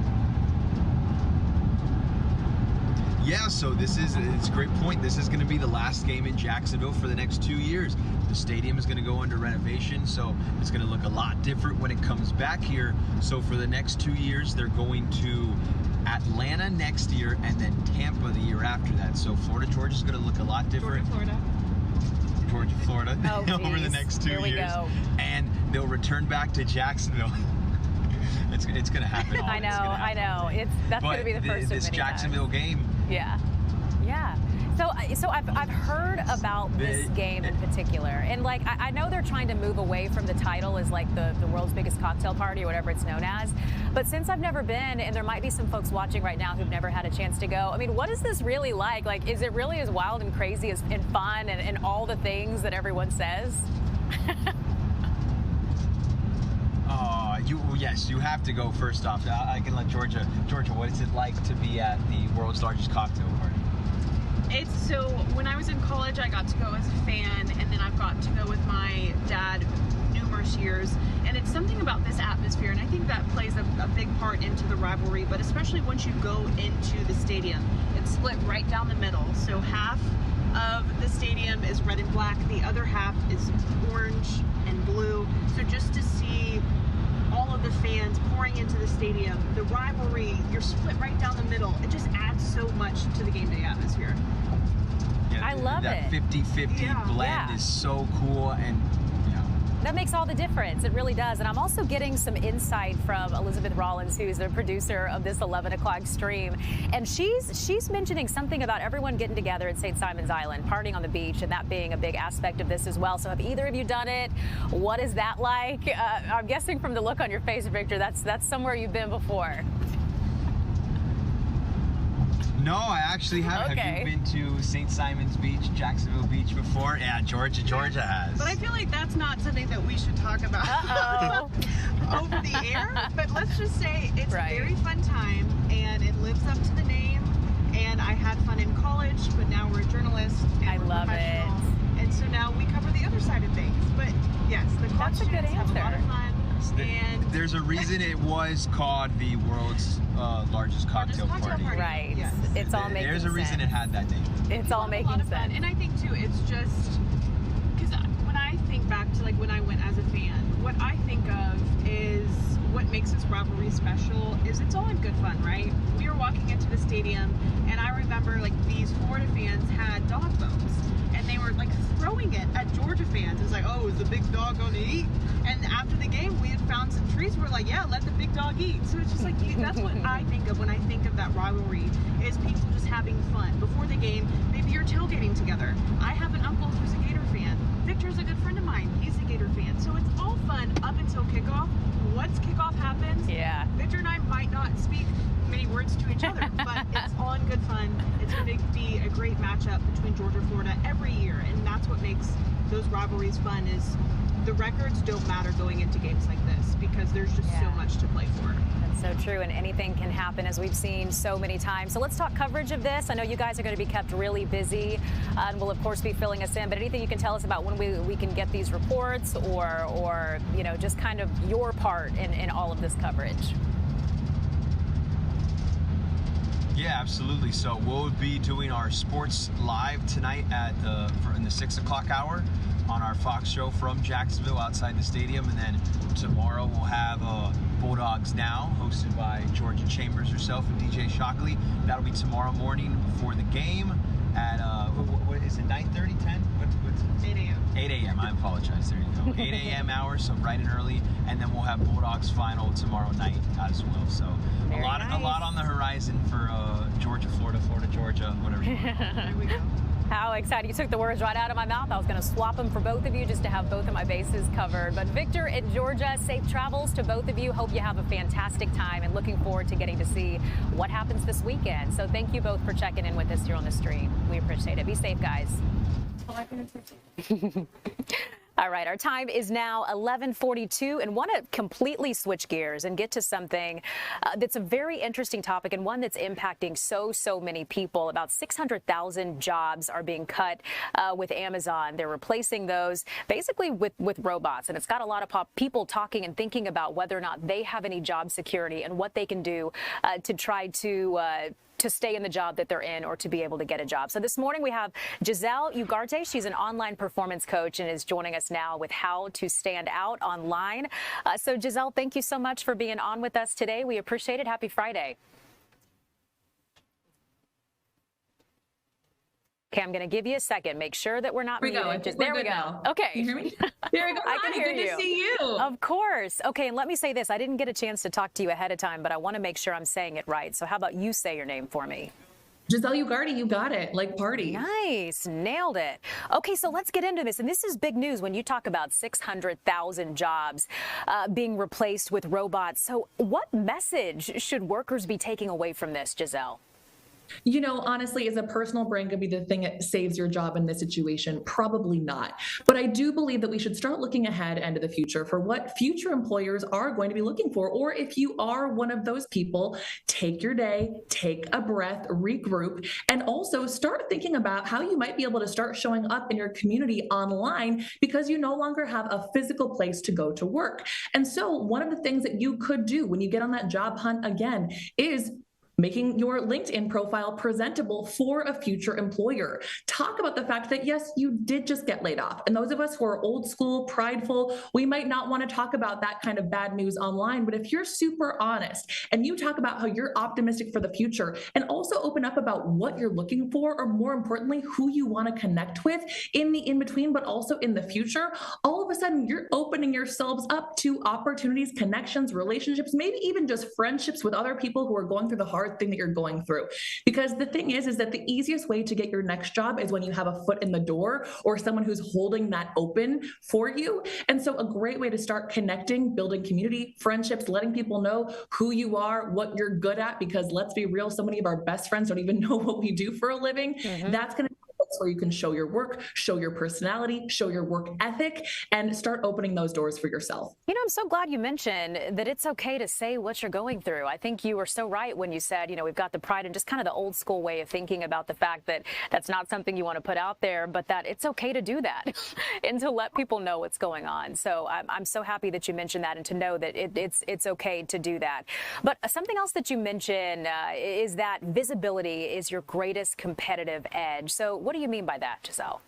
Yeah, so it's a great point. This is going to be the last game in Jacksonville for the next 2 years. The stadium is going to go under renovation, so it's going to look a lot different when it comes back here. So for the next 2 years, they're going to Atlanta next year and then Tampa the year after that. So Florida, Georgia is going to look a lot different. Georgia, Florida over the next 2 years. Go. And they'll return back to Jacksonville. It's going to happen. I know. That's going to be the first of this many Jacksonville times. game. Yeah. So I've heard about this game in particular, and like I know they're trying to move away from the title as like the world's biggest cocktail party or whatever it's known as. But since I've never been, and there might be some folks watching right now who've never had a chance to go, I mean, what is this really like? Like, is it really as wild and crazy and fun and all the things that everyone says? Yes, you have to go first off. I can let Georgia, what is it like to be at the world's largest cocktail party? So when I was in college, I got to go as a fan, and then I've got to go with my dad numerous years. And And it's something about this atmosphere, and I think that plays a big part into the rivalry, but especially once you go into the stadium. It's split right down the middle, so half of the stadium is red and black, the other half is orange and blue. So just to see all of the fans pouring into the stadium, the rivalry, you're split right down the middle, it just adds so much to the game day atmosphere. Yeah, I love that it. 50-50 blend is so cool, and that makes all the difference. It really does. And I'm also getting some insight from Elizabeth Rollins, who's the producer of this 11 o'clock stream. And she's mentioning something about everyone getting together at St. Simon's Island, partying on the beach, and that being a big aspect of this as well. So have either of you done it? What is that like? I'm guessing from the look on your face, Victor, that's somewhere you've been before. No, I actually haven't. Okay. Have you been to St. Simon's Beach, Jacksonville Beach before? Yeah, Georgia has. But I feel like that's not something that we should talk about over the air. But let's just say it's a very fun time, and it lives up to the name. And I had fun in college, but now we're journalists. And I love it. And so now we cover the other side of things. But yes, the college students have a lot of fun. And there's a reason it was called the world's largest cocktail party. Right. Yes. It's all making sense. There's a reason it had that name. It's all making sense. And I think too, it's just because when I think back to like when I went as a fan, what I think of is what makes this rivalry special is it's all in good fun, right? We were walking into the stadium, and I remember like these Florida fans had dog bones, and they were like throwing it at Georgia fans. It was like, oh, is the big dog going to eat? And after the game, we had found some trees. We're like, yeah, let the big dog eat. So it's just like, that's what I think of when I think of that rivalry, is people just having fun. Before the game, maybe you're tailgating together. I have an uncle who's a Gator fan. Victor's a good friend of mine. He's a Gator fan. So it's all fun up until kickoff. Once kickoff happens, Victor and I might not speak many words to each other, but it's all in good fun. It's going to be a great matchup between Georgia and Florida every year, and that's what makes those rivalries fun, is the records don't matter going into games like this because there's just so much to play for. That's so true, and anything can happen, as we've seen so many times. So let's talk coverage of this. I know you guys are going to be kept really busy, and we'll of course be filling us in, but anything you can tell us about when we can get these reports, or you know, just kind of your part in all of this coverage. Yeah, absolutely. So we'll be doing our sports live tonight in the 6 o'clock hour on our Fox show from Jacksonville outside the stadium, and then tomorrow we'll have Bulldogs Now, hosted by Georgia Chambers herself and DJ Shockley. That'll be tomorrow morning before the game at what is it, 9:30, 10? What's 8 a.m. 8 a.m. I apologize. There you go. 8 a.m. hour, so bright and early, and then we'll have Bulldogs final tomorrow night as well. So a lot on the horizon for Georgia, Florida, Georgia, whatever you want. There we go. How exciting. You took the words right out of my mouth. I was going to swap them for both of you just to have both of my bases covered. But Victor and Georgia, safe travels to both of you. Hope you have a fantastic time, and looking forward to getting to see what happens this weekend. So thank you both for checking in with us here on the stream. We appreciate it. Be safe, guys. All right, our time is now 11:42, and want to completely switch gears and get to something that's a very interesting topic, and one that's impacting so many people. About 600,000 jobs are being cut with Amazon. They're replacing those basically with robots, and it's got a lot of people talking and thinking about whether or not they have any job security and what they can do to try to stay in the job that they're in, or to be able to get a job. So this morning we have Giselle Ugarte. She's an online performance coach and is joining us now with how to stand out online. So Giselle, thank you so much for being on with us today. We appreciate it. Happy Friday. Okay, I'm going to give you a second. Make sure that we're not muted. There we go. Now. Okay. Can you hear me? There we go. I can hear you. Good to see you. Of course. Okay, and let me say this. I didn't get a chance to talk to you ahead of time, but I want to make sure I'm saying it right. So how about you say your name for me? Giselle Ugarte, you got it. Like party. Nice. Nailed it. Okay, so let's get into this. And this is big news when you talk about 600,000 jobs being replaced with robots. So what message should workers be taking away from this, Giselle? You know, honestly, is a personal brand going to be the thing that saves your job in this situation? Probably not. But I do believe that we should start looking ahead into the future for what future employers are going to be looking for. Or if you are one of those people, take your day, take a breath, regroup, and also start thinking about how you might be able to start showing up in your community online because you no longer have a physical place to go to work. And so one of the things that you could do when you get on that job hunt again is making your LinkedIn profile presentable for a future employer. Talk about the fact that, yes, you did just get laid off. And those of us who are old school, prideful, we might not want to talk about that kind of bad news online. But if you're super honest and you talk about how you're optimistic for the future and also open up about what you're looking for, or more importantly, who you want to connect with in the in-between, but also in the future, all of a sudden you're opening yourselves up to opportunities, connections, relationships, maybe even just friendships with other people who are going through the hard thing that you're going through. Because the thing is that the easiest way to get your next job is when you have a foot in the door or someone who's holding that open for you. And so a great way to start connecting, building community, friendships, letting people know who you are, what you're good at, because let's be real, so many of our best friends don't even know what we do for a living. That's going to where you can show your work, show your personality, show your work ethic, and start opening those doors for yourself. You know, I'm so glad you mentioned that it's okay to say what you're going through. I think you were so right when you said, you know, we've got the pride and just kind of the old school way of thinking about the fact that that's not something you want to put out there, but that it's okay to do that and to let people know what's going on. So I'm so happy that you mentioned that and to know that it's okay to do that. But something else that you mentioned is that visibility is your greatest competitive edge. So what do you mean by that, Giselle?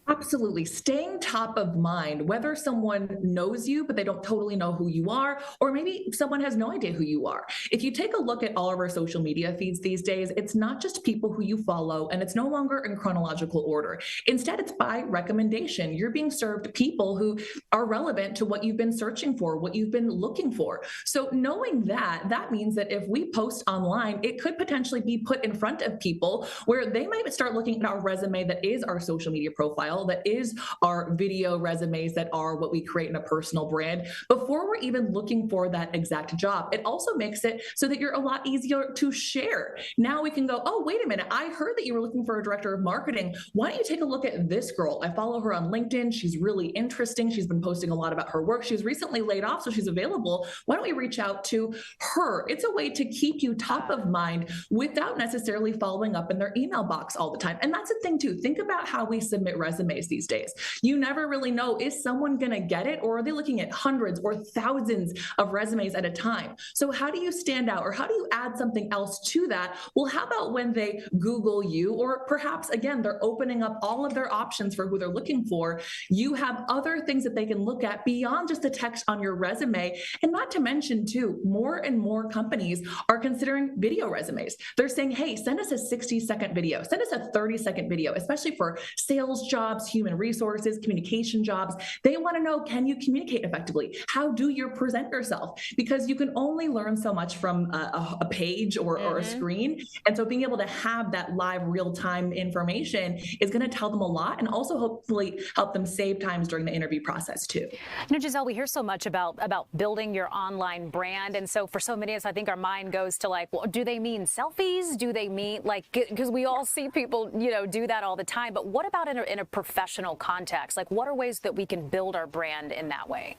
Absolutely. Staying top of mind, whether someone knows you, but they don't totally know who you are, or maybe someone has no idea who you are. If you take a look at all of our social media feeds these days, it's not just people who you follow, and it's no longer in chronological order. Instead, it's by recommendation. You're being served people who are relevant to what you've been searching for, what you've been looking for. So knowing that, that means that if we post online, it could potentially be put in front of people where they might start looking at our resume that is our social media profile, that is our video resumes that are what we create in a personal brand before we're even looking for that exact job. It also makes it so that you're a lot easier to share. Now we can go, oh, wait a minute, I heard that you were looking for a director of marketing. Why don't you take a look at this girl? I follow her on LinkedIn. She's really interesting. She's been posting a lot about her work. She was recently laid off, so she's available. Why don't we reach out to her? It's a way to keep you top of mind without necessarily following up in their email box all the time. And that's the thing too. Think about how we submit resumes these days. You never really know, is someone going to get it, or are they looking at hundreds or thousands of resumes at a time? So how do you stand out, or how do you add something else to that? Well, how about when they Google you, or perhaps again, they're opening up all of their options for who they're looking for. You have other things that they can look at beyond just the text on your resume. And not to mention too, more and more companies are considering video resumes. They're saying, hey, send us a 60-second video, send us a 30-second video, especially for sales jobs, human resources, communication jobs. They want to know, can you communicate effectively? How do you present yourself? Because you can only learn so much from a page or a screen. And so being able to have that live real-time information is going to tell them a lot, and also hopefully help them save times during the interview process too. You know, Giselle, we hear so much about building your online brand. And so for so many of us, I think our mind goes to like, well, do they mean selfies? Do they mean like, because we all see people, you know, do that all the time. But what about in a professional context? Like, what are ways that we can build our brand in that way?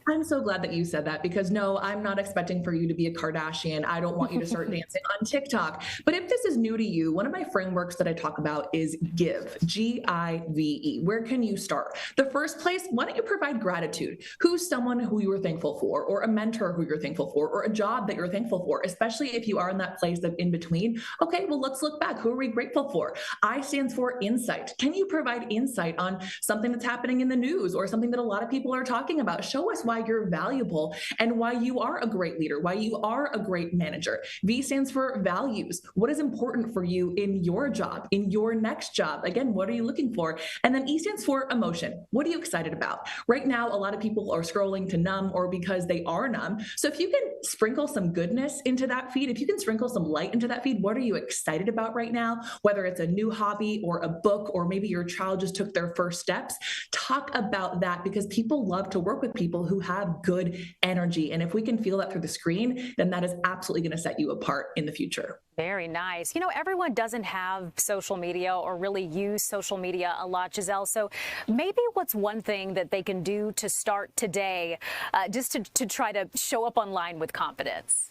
I'm so glad that you said that, because no, I'm not expecting for you to be a Kardashian. I don't want you to start dancing on TikTok. But if this is new to you, one of my frameworks that I talk about is GIVE, G-I-V-E. Where can you start? The first place, why don't you provide gratitude? Who's someone who you are thankful for, or a mentor who you're thankful for, or a job that you're thankful for, especially if you are in that place of in between. Okay, well, let's look back. Who are we grateful for? I stands for insight. Can you provide insight on something that's happening in the news, or something that a lot of people are talking about? Show us why you're valuable and why you are a great leader, why you are a great manager. V stands for values. What is important for you in your job, in your next job? Again, what are you looking for? And then E stands for emotion. What are you excited about? Right now, a lot of people are scrolling to numb, or because they are numb. So if you can sprinkle some goodness into that feed, if you can sprinkle some light into that feed, what are you excited about right now? Whether it's a new hobby or a book, or maybe your child just took their first steps, talk about that, because people love to work with people who have good energy. And if we can feel that through the screen, then that is absolutely going to set you apart in the future. Very nice. You know, everyone doesn't have social media or really use social media a lot, Giselle. So maybe what's one thing that they can do to start today just to try to show up online with confidence?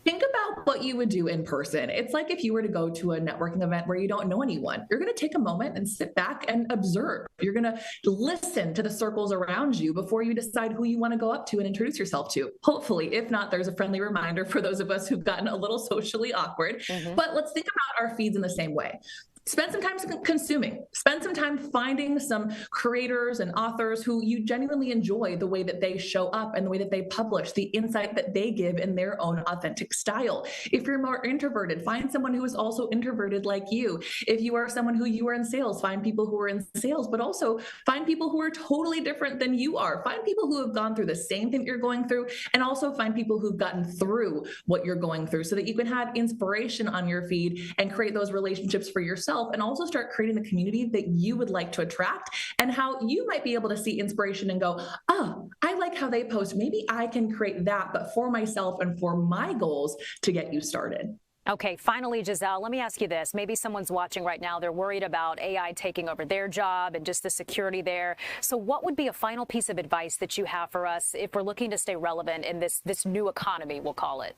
Think about what you would do in person. It's like if you were to go to a networking event where you don't know anyone. You're going to take a moment and sit back and observe. You're going to listen to the circles around you before you decide who you want to go up to and introduce yourself to. Hopefully, if not, there's a friendly reminder for those of us who've gotten a little socially awkward. But let's think about our feeds in the same way. Spend some time consuming. Spend some time finding some creators and authors who you genuinely enjoy the way that they show up and the way that they publish, the insight that they give in their own authentic style. If you're more introverted, find someone who is also introverted like you. If you are someone who you are in sales, find people who are in sales, but also find people who are totally different than you are. Find people who have gone through the same thing you're going through, and also find people who've gotten through what you're going through so that you can have inspiration on your feed and create those relationships for yourself, and also start creating the community that you would like to attract, and how you might be able to see inspiration and go, oh, I like how they post. Maybe I can create that, but for myself and for my goals to get you started. Okay, finally, Giselle, let me ask you this. Maybe someone's watching right now. They're worried about AI taking over their job and just the security there. So what would be a final piece of advice that you have for us if we're looking to stay relevant in this new economy, we'll call it?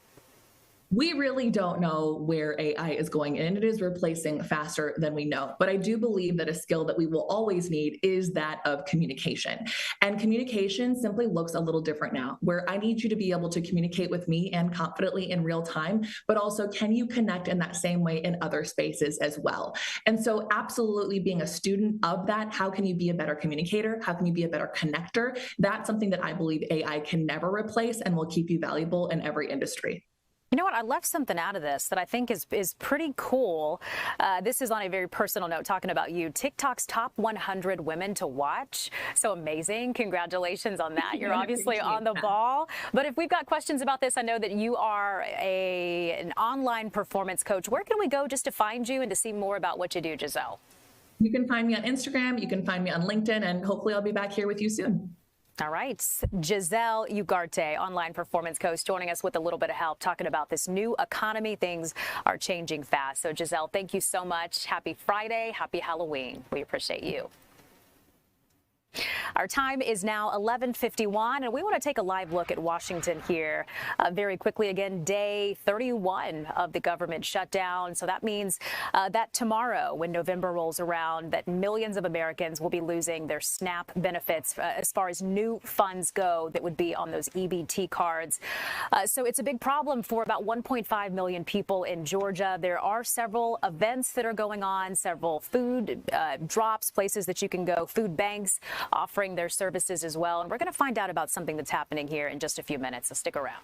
We really don't know where AI is going, and it is replacing faster than we know. But I do believe that a skill that we will always need is that of communication. And communication simply looks a little different now, where I need you to be able to communicate with me and confidently in real time, but also can you connect in that same way in other spaces as well? And so absolutely being a student of that, how can you be a better communicator? How can you be a better connector? That's something that I believe AI can never replace and will keep you valuable in every industry. You know what? I left something out of this that I think is pretty cool. This is on a very personal note, talking about you. TikTok's top 100 women to watch. So amazing. Congratulations on that. You're obviously on the ball. But if we've got questions about this, I know that you are an online performance coach. Where can we go just to find you and to see more about what you do, Giselle? You can find me on Instagram. You can find me on LinkedIn. And hopefully I'll be back here with you soon. All right. Giselle Ugarte, online performance coach, joining us with a little bit of help, talking about this new economy. Things are changing fast. So, Giselle, thank you so much. Happy Friday. Happy Halloween. We appreciate you. Our time is now 11:51, and we want to take a live look at Washington here very quickly. Again, day 31 of the government shutdown. So that means that tomorrow, when November rolls around, that millions of Americans will be losing their SNAP benefits as far as new funds go that would be on those EBT cards. So it's a big problem for about 1.5 million people in Georgia. There are several events that are going on, several food drops, places that you can go, food banks offering their services as well. And we're going to find out about something that's happening here in just a few minutes, so stick around.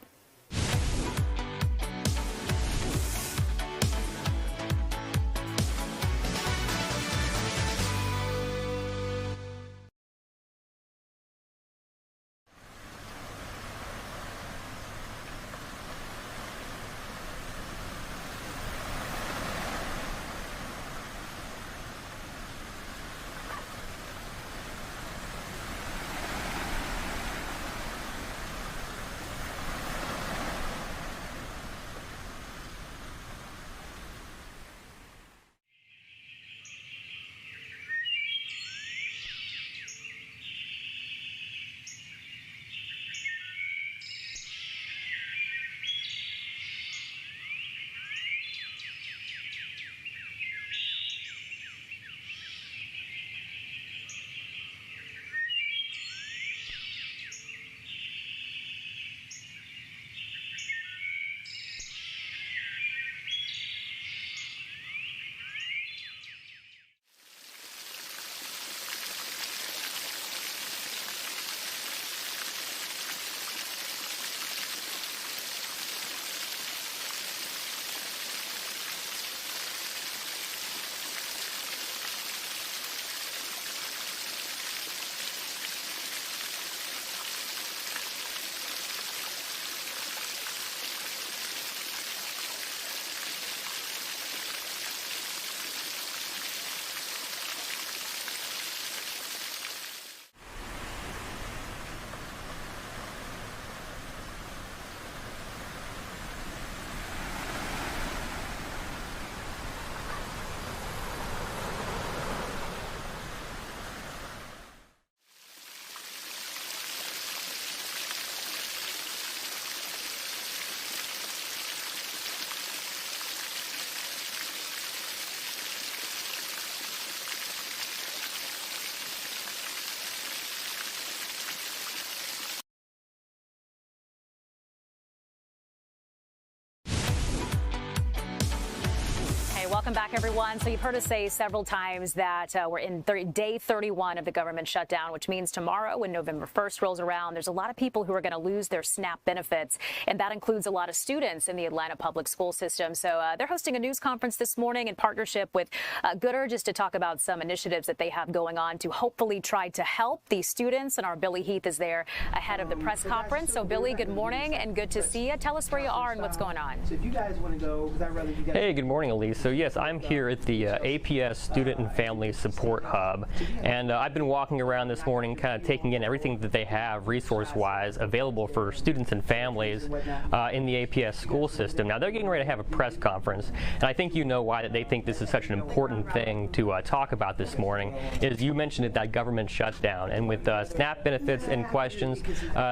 back, everyone. So you've heard us say several times that we're in day 31 of the government shutdown, which means tomorrow when November 1st rolls around, there's a lot of people who are going to lose their SNAP benefits, and that includes a lot of students in the Atlanta public school system. So they're hosting a news conference this morning in partnership with Goodr just to talk about some initiatives that they have going on to hopefully try to help these students. And our Billy Heath is there ahead of the press conference. So Billy, good morning and good to see you. Tell us where you are and what's going on. So if you guys want to go, because I'd rather you guys. Hey, good morning, Elise. So yes, I'm here at the APS Student and Family Support Hub, and I've been walking around this morning kind of taking in everything that they have resource-wise available for students and families in the APS school system. Now, they're getting ready to have a press conference, and I think you know why that they think this is such an important thing to talk about this morning. Is you mentioned it, that government shutdown, and with SNAP benefits and questions,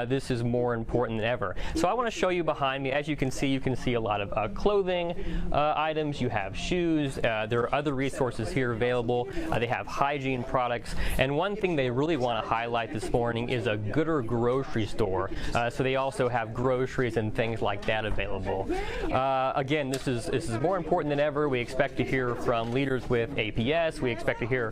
this is more important than ever. So I want to show you behind me. As you can see a lot of clothing items. You have shoes. There are other resources here available. They have hygiene products, and one thing they really want to highlight this morning is a Goodr grocery store. So they also have groceries and things like that available. Again, this is more important than ever. We expect to hear from leaders with APS. We expect to hear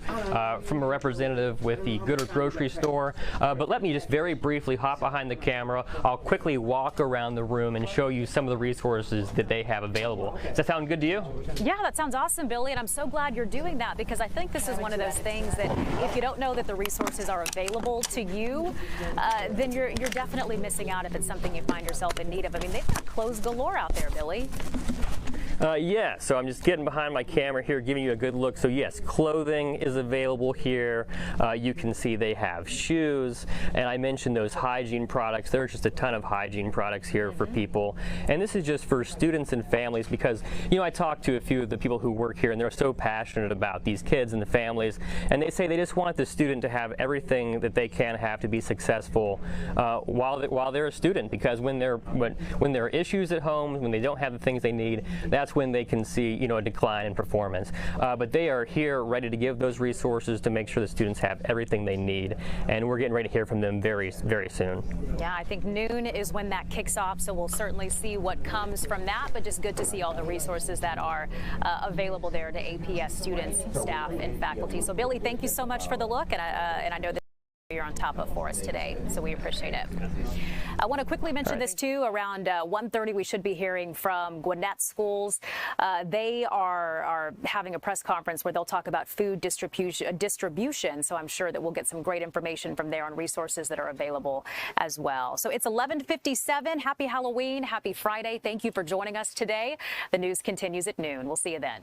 from a representative with the Goodr grocery store. But let me just very briefly hop behind the camera. I'll quickly walk around the room and show you some of the resources that they have available. Does that sound good to you? Yeah, that sounds awesome, Billy, and I'm so glad you're doing that, because I think this is one of those things that if you don't know that the resources are available to you, then you're definitely missing out if it's something you find yourself in need of. I mean, they've got clothes galore out there, Billy. Yeah, so I'm just getting behind my camera here, giving you a good look. So yes, clothing is available here. You can see they have shoes, and I mentioned those hygiene products. There's just a ton of hygiene products here for people, and this is just for students and families, because I talked to a few of the people who work here, and they're so passionate about these kids and the families, and they say they just want the student to have everything that they can have to be successful while they're a student, because when there are issues at home, when they don't have the things they need, that's when they can see a decline in performance. But they are here ready to give those resources to make sure the students have everything they need, and we're getting ready to hear from them very, very soon. Yeah, I think noon is when that kicks off, so we'll certainly see what comes from that, but just good to see all the resources that are available there to APS students, staff, and faculty. So Billy, thank you so much for the look, and I know that you're on top of for us today, so we appreciate it. I want to quickly mention this too. Around 1:30, we should be hearing from Gwinnett Schools. They are having a press conference where they'll talk about food distribution. So I'm sure that we'll get some great information from there on resources that are available as well. So it's 11:57. Happy Halloween, happy Friday. Thank you for joining us today. The news continues at noon. We'll see you then.